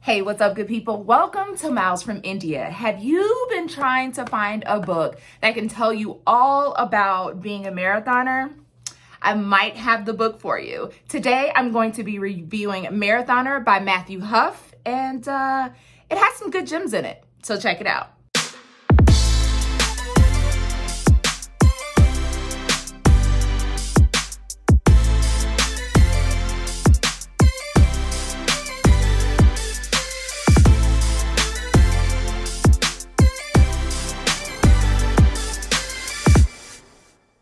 Hey, what's up, good people? Welcome to Miles from India. Have you been trying to find a book that can tell you all about being a marathoner? I might have the book for you. Today, I'm going to be reviewing Marathoner by Matthew Huff, and it has some good gems in it, so check it out.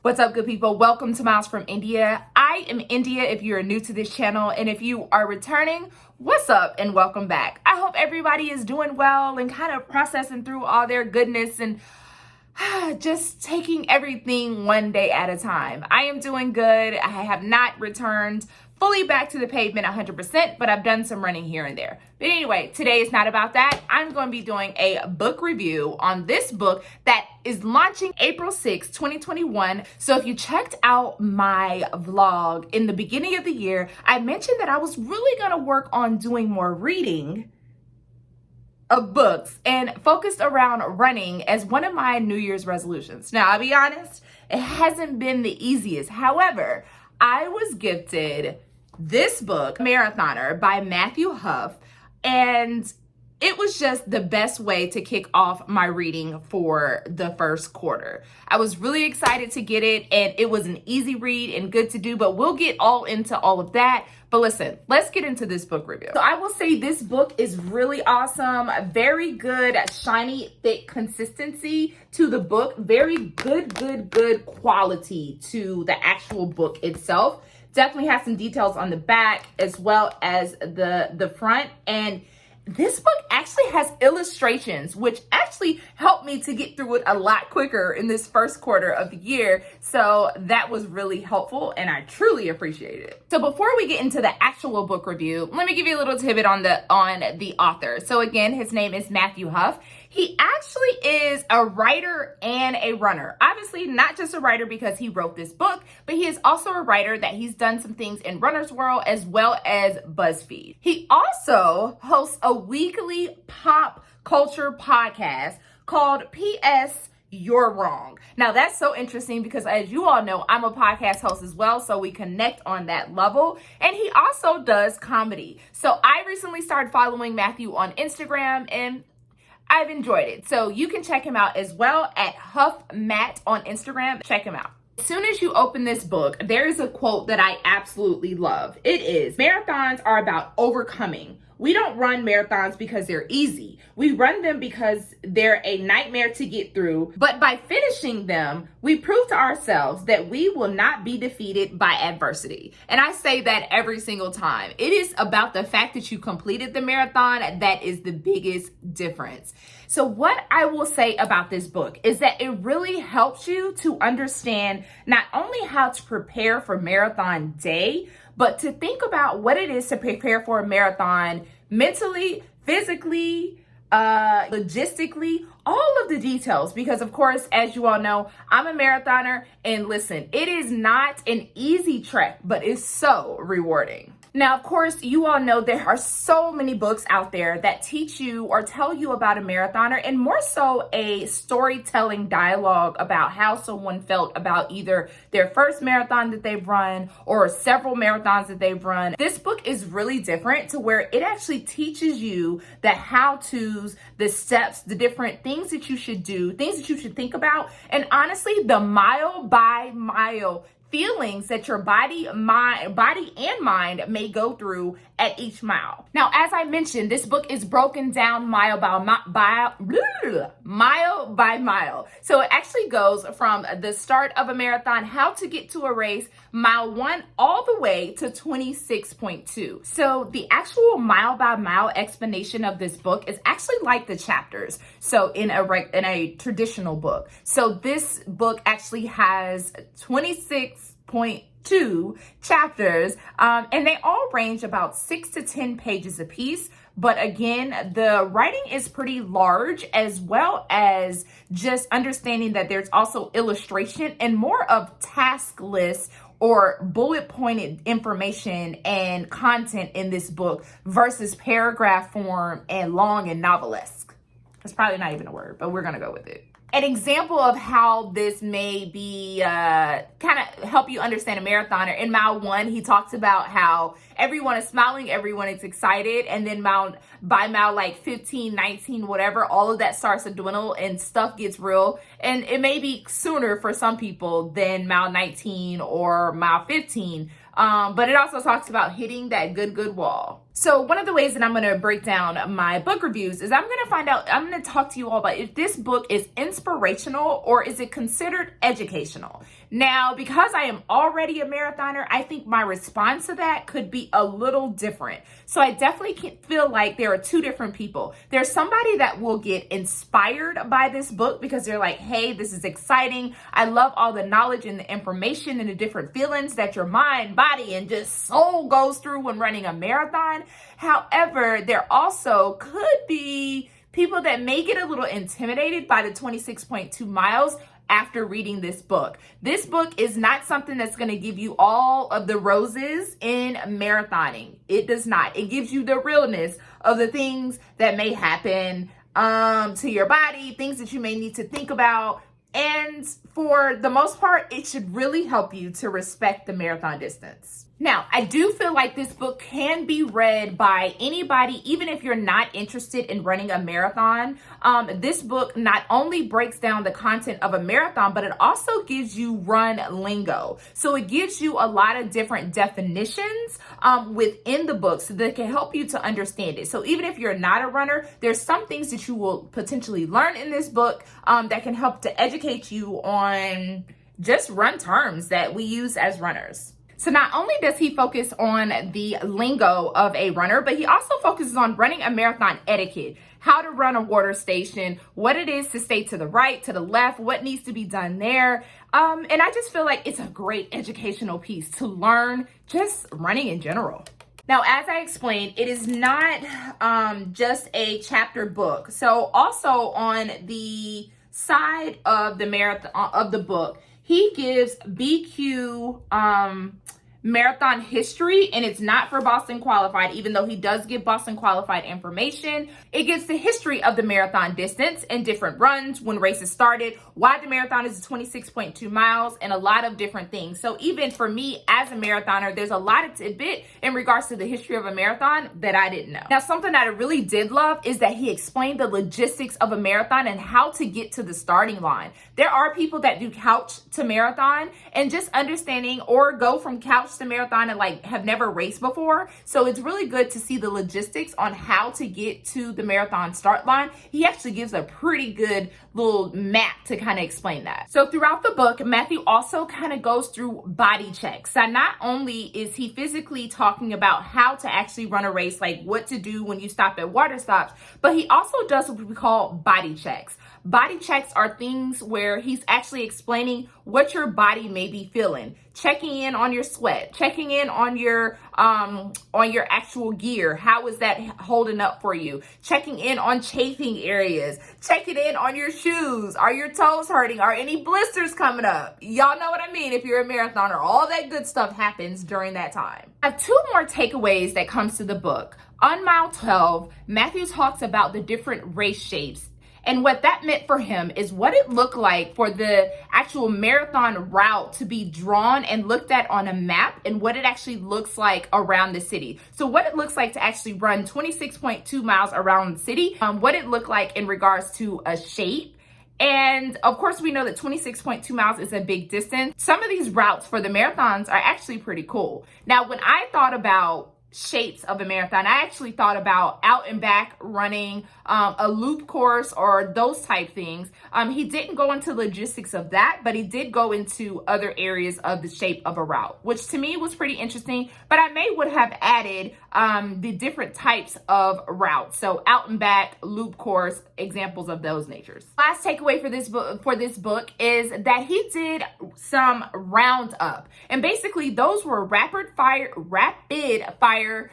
What's up, good people? Welcome to Miles from India. I am India if you're new to this channel, and if you are returning, what's up and welcome back. I hope everybody is doing well and kind of processing through all their goodness and just taking everything one day at a time. I am doing good. I have not returned fully back to the pavement 100%, but I've done some running here and there. But anyway, today is not about that. I'm going to be doing a book review on this book that is launching April 6, 2021. So if you checked out my vlog in the beginning of the year, I mentioned that I was really going to work on doing more reading of books and focused around running as one of my New Year's resolutions. Now, I'll be honest, it hasn't been the easiest. However, I was gifted this book, Marathoner by Matthew Huff, and it was just the best way to kick off my reading for the first quarter. I was really excited to get it, and it was an easy read and good to do, but we'll get all into all of that. But listen, let's get into this book review. So I will say this book is really awesome. Very good, shiny, thick consistency to the book. Very good quality to the actual book itself. Definitely has some details on the back as well as the front. And this book actually has illustrations, which actually helped me to get through it a lot quicker in this first quarter of the year. So that was really helpful, and I truly appreciate it. So before we get into the actual book review, let me give you a little tidbit on the author. So again, his name is Matthew Huff. He actually is a writer and a runner. Obviously, not just a writer because he wrote this book, but he is also a writer that he's done some things in Runner's World as well as BuzzFeed. He also hosts a weekly pop culture podcast called P.S. You're Wrong. Now, that's so interesting because, as you all know, I'm a podcast host as well, so we connect on that level. And he also does comedy. So I recently started following Matthew on Instagram, and I've enjoyed it. So you can check him out as well at Huff Matt on Instagram. Check him out. As soon as you open this book, there is a quote that I absolutely love. It is, "Marathons are about overcoming. We don't run marathons because they're easy. We run them because they're a nightmare to get through. But by finishing them, we prove to ourselves that we will not be defeated by adversity." And I say that every single time. It is about the fact that you completed the marathon that is the biggest difference. So what I will say about this book is that it really helps you to understand not only how to prepare for marathon day, but to think about what it is to prepare for a marathon mentally, physically, logistically, all of the details. Because of course, as you all know, I'm a marathoner, and listen, it is not an easy trek, but it's so rewarding. Now, of course, you all know there are so many books out there that teach you or tell you about a marathoner, and more so a storytelling dialogue about how someone felt about either their first marathon that they've run or several marathons that they've run. This book is really different to where it actually teaches you the how-tos, the steps, the different things that you should do, things that you should think about, and honestly, the mile by mile feelings that your body and mind may go through at each mile. Now, as I mentioned, this book is broken down mile by mile. So it actually goes from the start of a marathon, how to get to a race, mile 1 all the way to 26.2. So the actual mile by mile explanation of this book is actually like the chapters. So in a traditional book. So this book actually has 26.2 chapters, and they all range about 6 to 10 pages apiece. But again, the writing is pretty large, as well as just understanding that there's also illustration and more of task lists or bullet pointed information and content in this book versus paragraph form and long and novelesque. That's probably not even a word, but we're going to go with it. An example of how this may be kind of help you understand a marathoner. In mile 1, he talks about how everyone is smiling, everyone is excited, and then by mile like 15, 19, whatever, all of that starts to dwindle and stuff gets real. And it may be sooner for some people than mile 19 or mile 15. But it also talks about hitting that good wall. So one of the ways that I'm going to break down my book reviews is I'm going to talk to you all about if this book is inspirational or is it considered educational. Now, because I am already a marathoner, I think my response to that could be a little different. So I definitely can feel like there are two different people. There's somebody that will get inspired by this book because they're like, hey, this is exciting. I love all the knowledge and the information and the different feelings that your mind, body, and just soul goes through when running a marathon. However, there also could be people that may get a little intimidated by the 26.2 miles after reading this book. This book is not something that's going to give you all of the roses in marathoning. It does not. It gives you the realness of the things that may happen to your body, things that you may need to think about. And for the most part, it should really help you to respect the marathon distance. Now, I do feel like this book can be read by anybody, even if you're not interested in running a marathon. This book not only breaks down the content of a marathon, but it also gives you run lingo. So it gives you a lot of different definitions within the book so that can help you to understand it. So even if you're not a runner, there's some things that you will potentially learn in this book that can help to educate you on just run terms that we use as runners. So not only does he focus on the lingo of a runner, but he also focuses on running a marathon etiquette, how to run a water station, what it is to stay to the right, to the left, what needs to be done there. And I just feel like it's a great educational piece to learn just running in general. Now, as I explained, it is not just a chapter book. So also on the side of the marathon of the book, he gives BQ marathon history, and it's not for Boston qualified, even though he does give Boston qualified information. It gives the history of the marathon distance and different runs, when races started, why the marathon is 26.2 miles, and a lot of different things. So even for me as a marathoner, there's a lot of tidbit in regards to the history of a marathon that I didn't know. Now, something that I really did love is that he explained the logistics of a marathon and how to get to the starting line. There are people that do couch to marathon, and just understanding or go from couch to marathon and like have never raced before. So it's really good to see the logistics on how to get to the marathon start line. He actually gives a pretty good little map to kind of explain that. So throughout the book, Matthew also kind of goes through body checks. So not only is he physically talking about how to actually run a race, like what to do when you stop at water stops, but he also does what we call body checks. Body checks are things where he's actually explaining what your body may be feeling, checking in on your sweat, checking in on your actual gear. How is that holding up for you? Checking in on chafing areas, checking in on your shoes. Are your toes hurting? Are any blisters coming up? Y'all know what I mean. If you're a marathoner, all that good stuff happens during that time. I have two more takeaways that comes to the book. On mile 12, Matthew talks about the different race shapes. And what that meant for him is what it looked like for the actual marathon route to be drawn and looked at on a map, and what it actually looks like around the city. So what it looks like to actually run 26.2 miles around the city, what it looked like in regards to a shape. And of course, we know that 26.2 miles is a big distance. Some of these routes for the marathons are actually pretty cool. Now, when I thought about shapes of a marathon, I actually thought about out and back running, a loop course, or those type things. He didn't go into logistics of that, but he did go into other areas of the shape of a route, which to me was pretty interesting. But I would have added the different types of routes. So out and back, loop course, examples of those natures. Last takeaway for this book is that he did some roundup, and basically those were rapid fire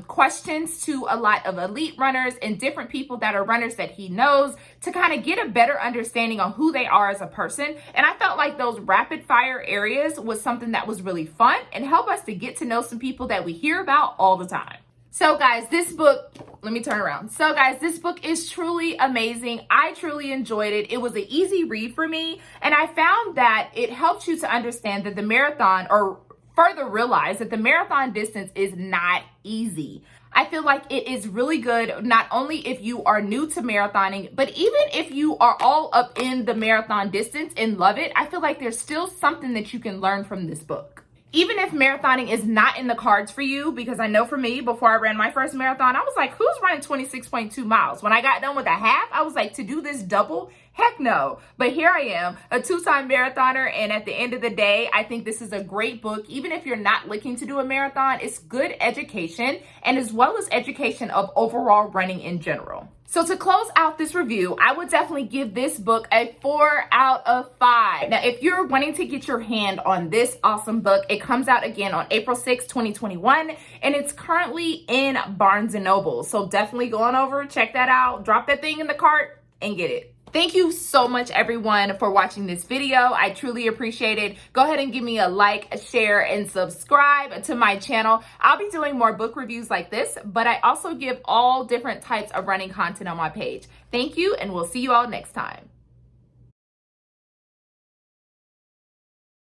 questions to a lot of elite runners and different people that are runners that he knows to kind of get a better understanding on who they are as a person. And I felt like those rapid fire areas was something that was really fun and help us to get to know some people that we hear about all the time. So guys, this book, let me turn around. So guys, this book is truly amazing. I truly enjoyed it. It was an easy read for me. And I found that it helps you to understand that the marathon, or further realize that the marathon distance is not easy. I feel like it is really good, not only if you are new to marathoning, but even if you are all up in the marathon distance and love it, I feel like there's still something that you can learn from this book. Even if marathoning is not in the cards for you, because I know for me, before I ran my first marathon, I was like, who's running 26.2 miles? When I got done with a half, I was like, to do this double? Heck no. But here I am, a 2-time marathoner, and at the end of the day, I think this is a great book. Even if you're not looking to do a marathon, it's good education, and as well as education of overall running in general. So to close out this review, I would definitely give this book a 4 out of 5. Now, if you're wanting to get your hand on this awesome book, it comes out again on April 6, 2021, and it's currently in Barnes & Noble. So definitely go on over, check that out, drop that thing in the cart, and get it. Thank you so much, everyone, for watching this video. I truly appreciate it. Go ahead and give me a like, a share, and subscribe to my channel. I'll be doing more book reviews like this, but I also give all different types of running content on my page. Thank you, and we'll see you all next time.